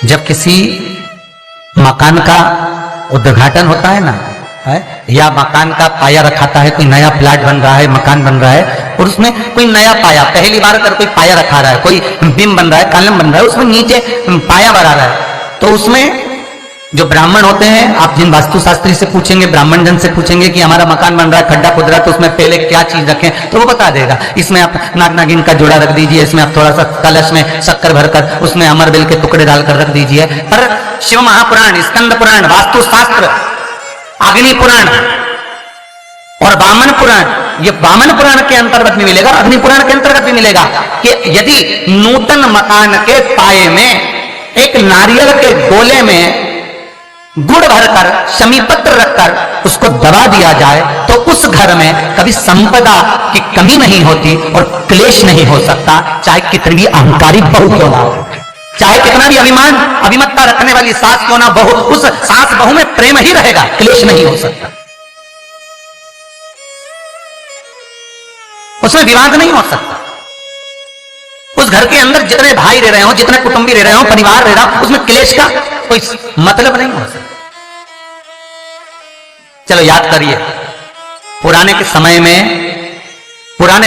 जब किसी मकान का उद्घाटन होता है ना, है या मकान का पाया रखाता है, कोई नया फ्लैट बन रहा है, मकान बन रहा है और उसमें कोई नया पाया, पहली बार अगर कोई पाया रखा रहा है, कोई बीम बन रहा है, कॉलम बन रहा है, उसमें नीचे पाया बना रहा है, तो उसमें जो ब्राह्मण होते हैं, आप जिन वास्तुशास्त्री से पूछेंगे, ब्राह्मण जन से पूछेंगे कि हमारा मकान बन रहा है, खड्डा खुद रहा है, तो उसमें पहले क्या चीज रखें, तो वो बता देगा। इसमें आप नाग नागिन का जोड़ा रख दीजिए, इसमें आप थोड़ा सा कलश में शक्कर भरकर उसमें अमरबेल के टुकड़े डालकर रख दीजिए। पर शिव महापुराण, स्कंद पुराण, वास्तुशास्त्र, अग्नि पुराण और वामन पुराण, ये वामन पुराण के अंतर्गत भी मिलेगा, अग्नि पुराण के अंतर्गत भी मिलेगा कि यदि नूतन मकान के पाए में एक नारियल के गोले में गुड़ भरकर, शमी पत्र रखकर उसको दबा दिया जाए तो उस घर में कभी संपदा की कमी नहीं होती और क्लेश नहीं हो सकता, चाहे कितनी भी अहंकारी बहू क्यों ना हो, चाहे कितना भी अभिमान अभिमत्ता रखने वाली सास क्यों ना बहू, उस सास बहू में प्रेम ही रहेगा, क्लेश नहीं हो सकता, उसमें विवाद नहीं हो सकता। उस घर के अंदर जितने भाई रह रहे हो, जितने कुटुंबी रह रहे हो, परिवार रह रहा हो, उसमें क्लेश का कोई मतलब नहीं हो सकता। चलो याद करिए, पुराने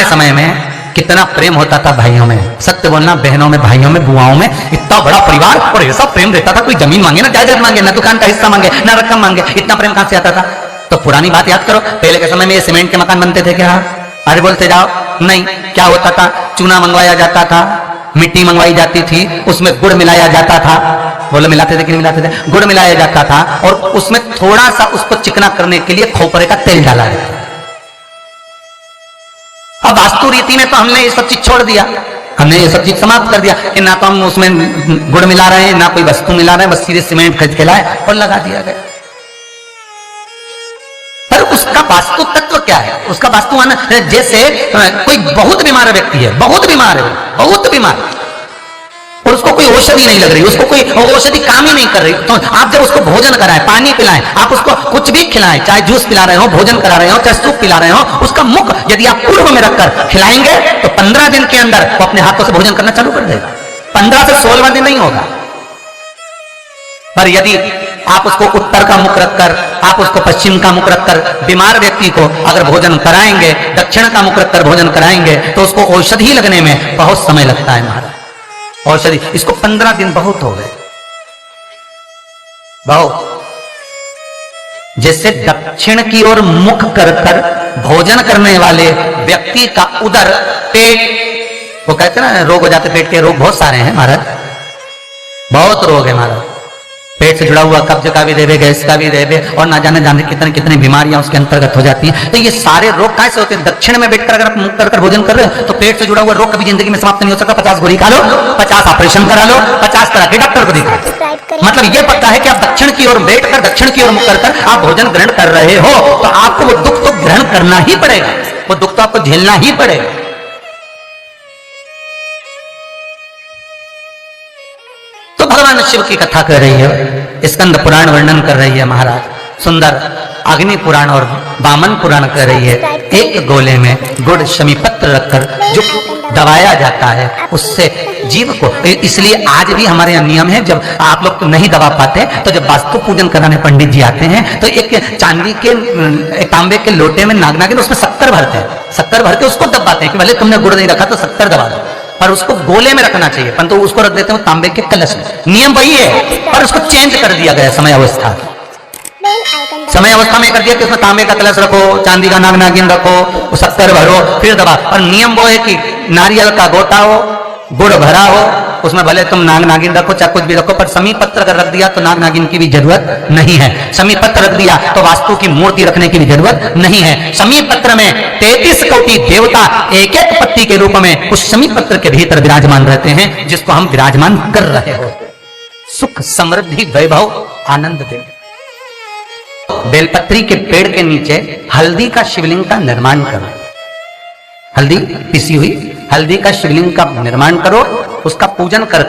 समय में कितना प्रेम होता था भाइयों में, सत्य बोलना, बहनों में, भाइयों में, बुआओं में, इतना बड़ा परिवार और ऐसा प्रेम रहता था, कोई जमीन मांगे ना जायदाद मांगे, ना दुकान का हिस्सा मांगे, ना रकम मांगे, इतना प्रेम कहां से आता था। तो पुरानी बात याद करो, पहले के समय में ये सीमेंट के मकान बनते थे क्या? अरे बोलते जाओ, नहीं, क्या होता था, चूना मंगवाया जाता था, मिट्टी मंगवाई जाती थी, उसमें गुड़ मिलाया जाता था, बोलो मिलाते थे कि नहीं मिलाते थे, गुड़ मिलाया जाता था और उसमें थोड़ा सा उसको चिकना करने के लिए खोपरे का तेल डाला जाता। अब वास्तु रीति में तो हमने ये सब चीज छोड़ दिया, हमने ये सब चीज समाप्त कर दिया कि ना तो हम उसमें गुड़ मिला रहे हैं, ना कोई वस्तु मिला रहे हैं, बस सीधे सीमेंट खरीद के लाए और लगा दिया गया। पर उसका वास्तु तत्व क्या है, उसका वास्तु आना, जैसे कोई बहुत बीमार व्यक्ति है, बहुत बीमार है, बहुत बीमार, और उसको कोई औषधि नहीं लग रही, उसको कोई औषधि काम ही नहीं कर रही, तो आप जब उसको भोजन कराएं, पानी पिलाएं, आप उसको कुछ भी खिलाएं, चाहे जूस पिला रहे हो, भोजन करा रहे हो, चाहे सूप पिला रहे हो, उसका मुख यदि आप पूर्व में रखकर खिलाएंगे तो 15 दिन के अंदर वो अपने हाथों से भोजन करना चालू कर देगा, 15 से 16वां दिन नहीं होगा। पर यदि आप उसको उत्तर का मुख रखकर, आप उसको पश्चिम का मुख रखकर बीमार व्यक्ति को अगर भोजन कराएंगे, दक्षिण का मुख रखकर भोजन कराएंगे तो उसको औषधि लगने में बहुत समय लगता है महाराज, औषधि, इसको 15 दिन बहुत हो गए, बहुत। जैसे दक्षिण की ओर मुख कर भोजन करने वाले व्यक्ति का उदर, पेट, वो कहते हैं ना रोग हो जाते, पेट के रोग बहुत सारे हैं महाराज, बहुत रोग है महाराज, पेट से जुड़ा हुआ कब्ज का भी देवे, गैस का भी देवे और ना जाने जाने कितनी कितनी बीमारियां उसके अंतर्गत हो जाती हैं। तो ये सारे रोग कैसे होते हैं? दक्षिण में बैठकर अगर आप मुख कर भोजन कर रहे हो तो पेट से जुड़ा हुआ रोग कभी जिंदगी में समाप्त नहीं हो सकता। 50 गोली खा लो, 50 ऑपरेशन करा लो, 50 तरह के डॉक्टर को दिखा, मतलब ये पता है कि आप दक्षिण की ओर बैठकर, दक्षिण की ओर मुख कर आप भोजन ग्रहण कर रहे हो तो आपको वो दुख तो ग्रहण करना ही पड़ेगा, वो दुख तो आपको झेलना ही पड़ेगा। भगवान शिव की कथा कर रही है, स्कंद पुराण वर्णन कर रही है महाराज, सुंदर अग्नि पुराण और वामन पुराण कर रही है। एक गोले में गुड़ शमी पत्र रखकर जो दबाया जाता है उससे जीव को, इसलिए आज भी हमारे यहाँ नियम है, जब आप लोग तो नहीं दबा पाते तो जब वास्तु पूजन कराने पंडित जी आते हैं तो एक चांदी के, एक तांबे के लोटे में नाग नागिन उसमें शक्कर भरते हैं, शक्कर भर के उसको दबाते हैं कि भले तुमने गुड़ नहीं रखा तो शक्कर दबा दो, पर उसको गोले में रखना चाहिए, परंतु उसको रख देते हैं तांबे के कलश में, नियम वही है पर उसको चेंज कर दिया गया समय अवस्था में कर दिया कि उसमें तांबे का कलश रखो, चांदी का नाग नागिन रखो, शक्कर भरो, फिर दबा। और नियम वो है कि नारियल का गोटा हो, गुड़ भरा हो, उसमें भले तुम नाग नागिन रखो चाहे कुछ भी रखो, पर शमी पत्र अगर रख दिया तो नाग नागिन की भी जरूरत नहीं है, शमी पत्र रख दिया तो वास्तु की मूर्ति रखने की भी जरूरत नहीं है। शमी पत्र में 33 कोटि देवता एक एक पत्ती के रूप में उस शमी पत्र के भीतर विराजमान रहते हैं, जिसको हम विराजमान कर रहे हो, सुख समृद्धि वैभव आनंद दे। बेलपत्री के पेड़ के नीचे हल्दी का शिवलिंग का निर्माण करो, हल्दी पिसी हुई हल्दी का शिवलिंग का निर्माण करो, उसका पूजन कर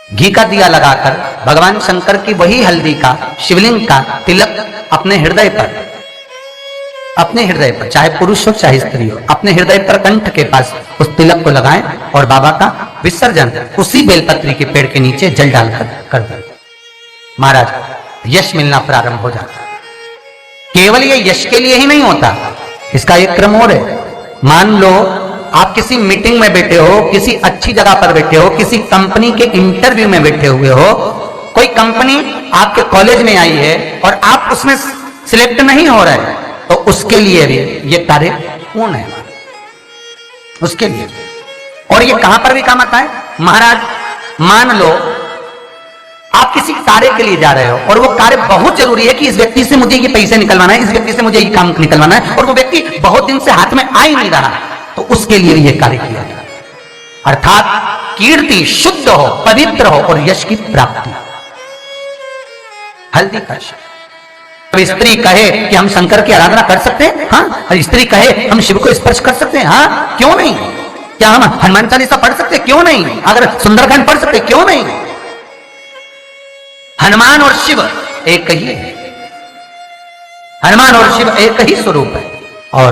घी का दिया लगाकर भगवान शंकर की वही हल्दी का शिवलिंग का तिलक अपने हृदय पर अपने हृदय पर, चाहे पुरुष हो चाहे स्त्री हो, अपने हृदय पर कंठ के पास उस तिलक को लगाएं और बाबा का विसर्जन उसी बेलपत्री के पेड़ के नीचे जल डालकर कर दें। महाराज यश मिलना प्रारंभ हो जाता है। केवल ये यश के लिए ही नहीं होता, इसका एक क्रम और है। मान लो आप किसी मीटिंग में बैठे हो, किसी अच्छी जगह पर बैठे हो, किसी कंपनी के इंटरव्यू में बैठे हुए हो, कोई कंपनी आपके कॉलेज में आई है और आप उसमें सिलेक्ट नहीं हो रहे, तो उसके लिए भी ये कार्य पूर्ण है उसके लिए। और ये कहां पर भी काम आता है महाराज। मान लो आप किसी कार्य के लिए जा रहे हो और वो कार्य बहुत जरूरी है कि इस व्यक्ति से मुझे ये पैसे निकलवाना है, इस व्यक्ति से मुझे ये काम निकलवाना है, और वो व्यक्ति बहुत दिन से हाथ में आ ही नहीं रहा, तो उसके लिए भी ये कार्य किया जाए। अर्थात कीर्ति शुद्ध हो, पवित्र हो और यश की प्राप्ति। हल्दी का तो स्त्री कहे कि हम शंकर की आराधना कर सकते हैं, हाँ। और स्त्री कहे हम शिव को स्पर्श कर सकते हैं, हाँ, क्यों नहीं। क्या हम हनुमान चालीसा पढ़ सकते हैं, क्यों नहीं। अगर सुंदरकांड पढ़ सकते हैं, क्यों नहीं। हनुमान और शिव एक ही है, हनुमान और शिव एक ही स्वरूप है, और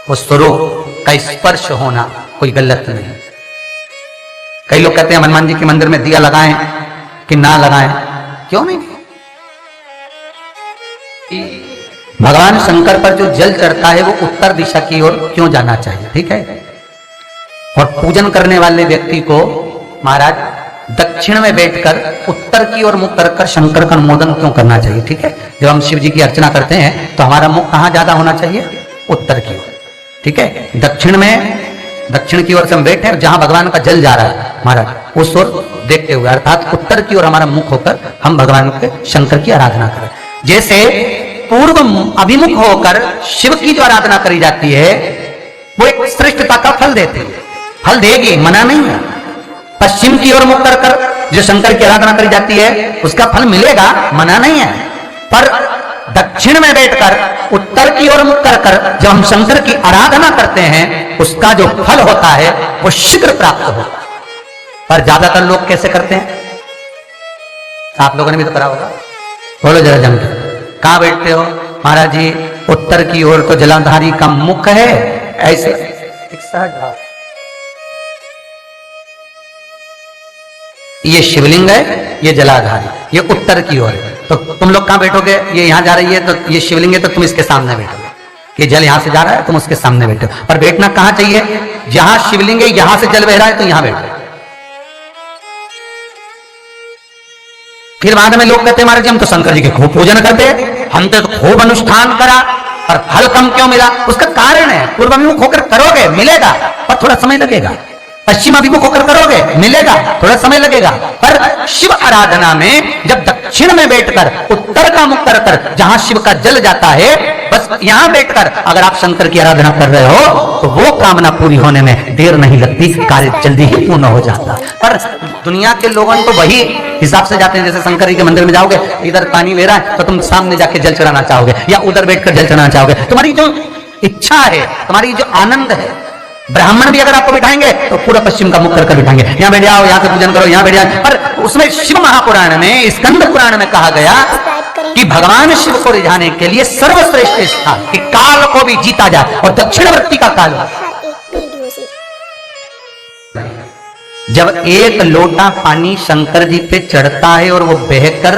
उस स्वरूप का स्पर्श होना कोई गलत नहीं। कई लोग कहते हैं हनुमान जी के मंदिर में दिया लगाएं कि ना लगाएं, क्यों नहीं। भगवान शंकर पर जो जल चढ़ता है वो उत्तर दिशा की ओर क्यों जाना चाहिए, ठीक है। और पूजन करने वाले व्यक्ति को महाराज दक्षिण में बैठकर उत्तर की ओर मुख कर शंकर का अनुमोदन क्यों करना चाहिए, ठीक है। जब हम शिव जी की अर्चना करते हैं तो हमारा मुख कहां ज्यादा होना चाहिए, उत्तर की ओर, ठीक है। दक्षिण में, दक्षिण की ओर से हम बैठे हैं, जहां भगवान का जल जा रहा है महाराज उस ओर देखते हुए, अर्थात उत्तर की ओर हमारा मुख होकर हम भगवान के शंकर की आराधना करें। जैसे पूर्व अभिमुख होकर शिव की जो आराधना करी जाती है वो एक श्रेष्ठता का फल देती है, फल देगी, मना नहीं है। पश्चिम की ओर मुख कर जो शंकर की आराधना करी जाती है उसका फल मिलेगा, मना नहीं है। पर दक्षिण में बैठकर उत्तर की ओर मुख कर जब हम शंकर की आराधना करते हैं उसका जो फल होता है वो शीघ्र प्राप्त होता है। पर ज्यादातर लोग कैसे करते हैं, आप लोगों ने भी तो करा होगा, बोलो जरा जमकर। कहां बैठते हो महाराज जी, उत्तर की ओर तो जलाधारी का मुख है, ऐसे एक सहज भाव। ये शिवलिंग है, ये जलाधारी, ये उत्तर की ओर है, तो तुम लोग कहां बैठोगे। ये यहां जा रही है तो ये शिवलिंग है तो तुम इसके सामने बैठोगे, ये जल यहां से जा रहा है तुम उसके सामने बैठो। पर बैठना कहां चाहिए, जहां शिवलिंग है यहां से जल बह रहा है तो यहां बैठो। फिर बाद में लोग कहते हैं महाराज जी हम तो शंकर जी के खूब पूजन करते हैं, हमने तो खूब अनुष्ठान करा पर फल कम क्यों मिला। उसका कारण है पूर्वाभिमुख होकर करोगे मिलेगा पर थोड़ा समय लगेगा, पश्चिम अभिमुख होकर करोगे मिलेगा, थोड़ा समय लगेगा। पर शिव आराधना में जब दक्षिण में बैठकर उत्तर का मुख कर जहां शिव का जल जाता है, बस यहां बैठकर अगर आप शंकर की आराधना कर रहे हो तो वो कामना पूरी होने में देर नहीं लगती, कार्य जल्दी ही पूर्ण हो जाता। पर दुनिया के लोगों तो वही हिसाब से जाते हैं, जैसे शंकर जी के मंदिर में जाओगे, इधर पानी बह रहा है तो तुम सामने जाके जल चढ़ाना चाहोगे या उधर बैठकर जल चढ़ाना चाहोगे। तुम्हारी जो इच्छा है, तुम्हारी जो आनंद है, ब्राह्मण भी अगर आपको बिठाएंगे तो पूरा पश्चिम का मुख कर बिठाएंगे, यहाँ बैठ जाओ, यहाँ से पूजन करो, यहाँ बैठ जाओ। पर उसमें शिव महापुराण में, स्कंद पुराण में कहा गया कि भगवान शिव को रिझाने के लिए सर्वश्रेष्ठ स्थान कि काल को भी जीता जाए और दक्षिणवर्ती का काल। जब एक लोटा पानी शंकर जी पे चढ़ता है और वो बहकर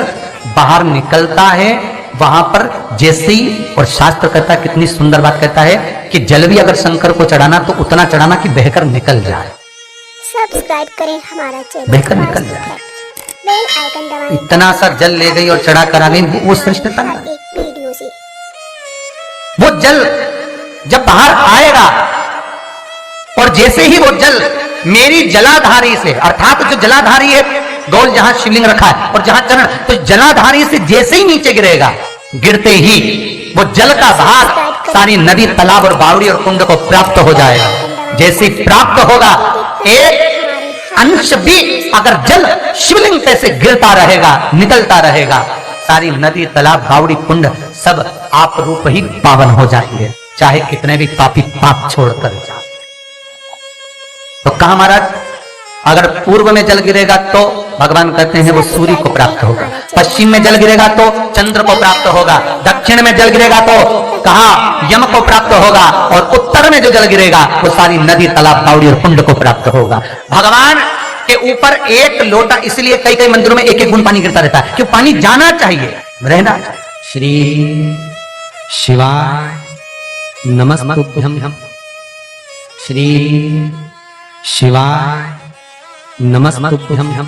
बाहर निकलता है, वहां पर जैसे ही, और शास्त्र कहता है, कितनी सुंदर बात कहता है कि जल भी अगर शंकर को चढ़ाना तो उतना चढ़ाना कि बहकर निकल जाए। सब्सक्राइब करें हमारा चैनल, बहकर निकल जाए, बेल आइकन दबाएं। इतना सा जल ले गई और चढ़ा कर आ गई, वो श्रेष्ठता है। एक वीडियो से वो जल जब बाहर आएगा और जैसे ही वो जल मेरी जलाधारी से, अर्थात जो जलाधारी है गोल जहां शिवलिंग रखा है और जहां चरण, तो जलाधारी से जैसे ही नीचे गिरेगा, गिरते ही वो जल का भाग सारी नदी, तालाब और बावड़ी और कुंड को प्राप्त हो जाएगा। जैसे प्राप्त होगा, एक अंश भी अगर जल शिवलिंग पे से गिरता रहेगा, निकलता रहेगा, सारी नदी, तालाब, बावड़ी, कुंड सब आप रूप ही पावन हो जाएंगे, चाहे कितने भी पापी पाप छोड़कर जाए। तो कहा महाराज, अगर पूर्व में जल गिरेगा तो भगवान कहते हैं वो सूर्य को प्राप्त होगा। पश्चिम में जल गिरेगा तो चंद्र को प्राप्त होगा, दक्षिण में जल गिरेगा तो कहा यम को प्राप्त होगा, और उत्तर में जो जल गिरेगा वो सारी नदी, तालाब, बावड़ी और कुंड को प्राप्त होगा। भगवान के ऊपर एक लोटा, इसलिए कई कई मंदिरों में एक एक बूंद पानी गिरता रहता है, क्यों पानी जाना चाहिए, रहना। श्री शिवाय नमस्तुभ्यं, श्री शिवाय नमस्तुभ्यं।